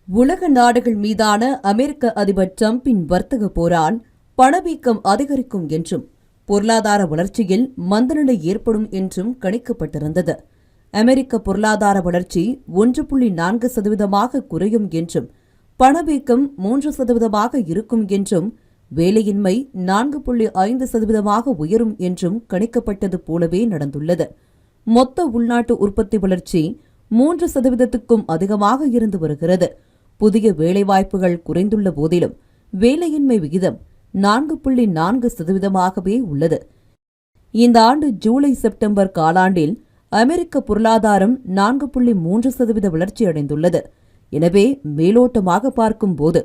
உலக நாடுகள் மீதான அமெரிக்க அதிபர் டிரம்பின் வர்த்தக போரால் பணவீக்கம் அதிகரிக்கும் என்றும் பொருளாதார வளர்ச்சியில் மந்தநிலை ஏற்படும் என்றும் கணிக்கப்பட்டிருந்தது. அமெரிக்க பொருளாதார வளர்ச்சி 1.4% குறையும் என்றும் பணவீக்கம் 3% இருக்கும் என்றும் வேலையின்மை 4.5% உயரும் என்றும் கணிக்கப்பட்டது போலவே நடந்துள்ளது. மொத்த உள்நாட்டு உற்பத்தி வளர்ச்சி 3%க்கும் அதிகமாக இருந்து வருகிறது. புதிய வேலைவாய்ப்புகள் குறைந்துள்ள போதிலும் வேலையின்மை விகிதம் 4.4%ஆகவே உள்ளது. இந்த ஆண்டு ஜூலை செப்டம்பர் காலாண்டில் அமெரிக்க பொருளாதாரம் 4.3% வளர்ச்சியடைந்துள்ளது. எனவே மேலோட்டமாக பார்க்கும்போது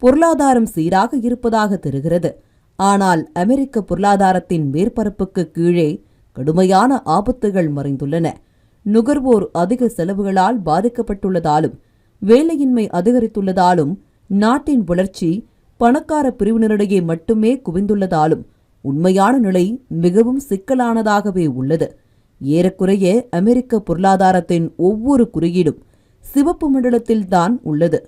பொருளாதாரம் சீராக இருப்பதாக தெரிகிறது. ஆனால் அமெரிக்க பொருளாதாரத்தின் மேற்பரப்புக்கு கீழே கடுமையான ஆபத்துகள் மறைந்துள்ளன. நுகர்வோர் அதிக செலவுகளால் பாதிக்கப்பட்டுள்ளதாலும் வேலையின்மை அதிகரித்துள்ளதாலும் நாட்டின் வளர்ச்சி பணக்கார பிரிவினரிடையே மட்டுமே குவிந்துள்ளதாலும் உண்மையான நிலை மிகவும் சிக்கலானதாகவே உள்ளது. ஏறக்குறைய அமெரிக்க பொருளாதாரத்தின் ஒவ்வொரு குறியீடும் சிவப்பு மண்டலத்தில்தான் உள்ளது.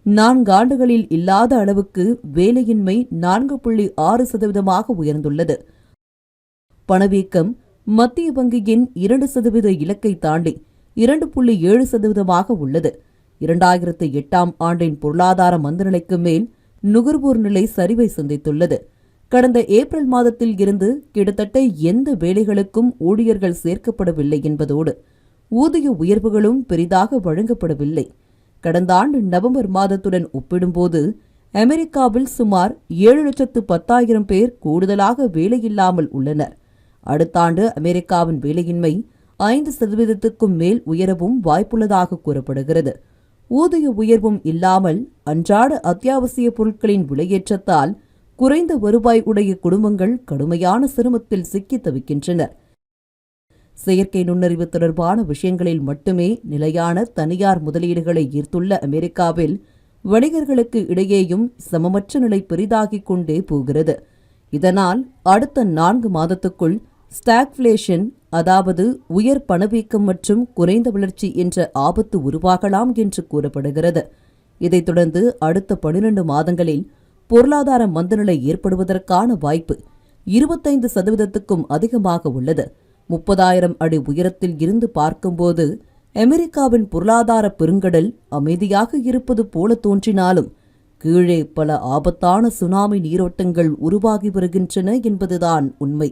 4 ஆண்டுகளில் இல்லாத அளவுக்கு வேலையின்மை 4.6% உயர்ந்துள்ளது. பணவீக்கம் மத்திய வங்கியின் 2% இலக்கை தாண்டி 2.7% உள்ளது. 2008ஆம் ஆண்டின் பொருளாதார மந்தநிலைக்கு மேல் நுகர்வோர் நிலை சரிவை சந்தித்துள்ளது. கடந்த ஏப்ரல் மாதத்தில் இருந்து கிட்டத்தட்ட எந்த வேலைகளுக்கும் ஊழியர்கள் சேர்க்கப்படவில்லை என்பதோடு ஊதிய உயர்வுகளும் பெரிதாக வழங்கப்படவில்லை. கடந்த ஆண்டு நவம்பர் மாதத்துடன் ஒப்பிடும்போது அமெரிக்காவில் சுமார் 7,10,000 பேர் கூடுதலாக வேலையில்லாமல் உள்ளனர். அடுத்த ஆண்டு அமெரிக்காவின் வேலையின்மை 5%க்கும் மேல் உயரவும் வாய்ப்புள்ளதாக கூறப்படுகிறது. ஊதிய உயர்வும் இல்லாமல் அன்றாட அத்தியாவசிய பொருட்களின் விலையேற்றத்தால் குறைந்த வருவாய் உடைய குடும்பங்கள் கடுமையான சிரமத்தில் சிக்கி தவிக்கின்றனர். செயற்கை நுண்ணறிவு தொடர்பான விஷயங்களில் மட்டுமே நிலையான தனியார் முதலீடுகளை ஈர்த்துள்ள அமெரிக்காவில் வணிகர்களுக்கு இடையேயும் சமமற்ற நிலை பெரிதாகிக் கொண்டே போகிறது. இதனால் அடுத்த 4 மாதத்துக்குள் ஸ்டாக்ஃப்ளேஷன், அதாவது உயர் பணவீக்கம் மற்றும் குறைந்த வளர்ச்சி என்ற ஆபத்து உருவாகலாம் என்று கூறப்படுகிறது. இதைத் தொடர்ந்து அடுத்த 12 மாதங்களில் பொருளாதார மந்தநிலை ஏற்படுவதற்கான வாய்ப்பு 25%க்கும் அதிகமாக உள்ளது. 30,000 அடி உயரத்தில் இருந்து பார்க்கும்போது அமெரிக்காவின் பொருளாதார பெருங்கடல் அமைதியாக இருப்பது போல தோன்றினாலும் கீழே பல ஆபத்தான சுனாமி நீரோட்டங்கள் உருவாகி வருகின்றன என்பதுதான் உண்மை.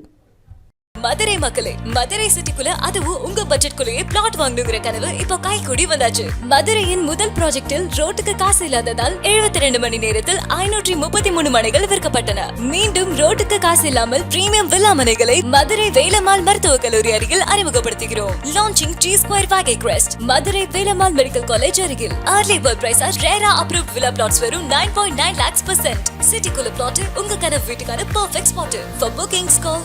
மதுரை மக்களே, மதுரை சிட்டிக்குள்ள அதுவும் உங்க பட்ஜெட்குள்ளேயே பிளாட் வாங்கணுங்கிற கனவு இப்போ கைக்கூடி வந்தாச்சு. மதுரையின் முதல் ப்ராஜெக்டில் ரோட்டுக்கு காசு இல்லாததால் 72 மணி நேரத்தில் 533 மனைகள் விற்கப்பட்டன. மீண்டும் ரோட்டுக்கு காசு இல்லாமல் பிரீமியம் வில்லா மனைகளை மதுரை வேலம்மாள் மருத்துவக் கல்லூரி அருகில் அறிமுகப்படுத்துகிறோம். Launching G Square Valley Crest, Madurai Velammal medical college அருகில். Early bird price ரேரா approved villa plots வெறும் 9.9 lakhs %. சிட்டிக்குள்ள பிளாட் உங்க கனவு வீட்டுக்கான perfect spot. For bookings call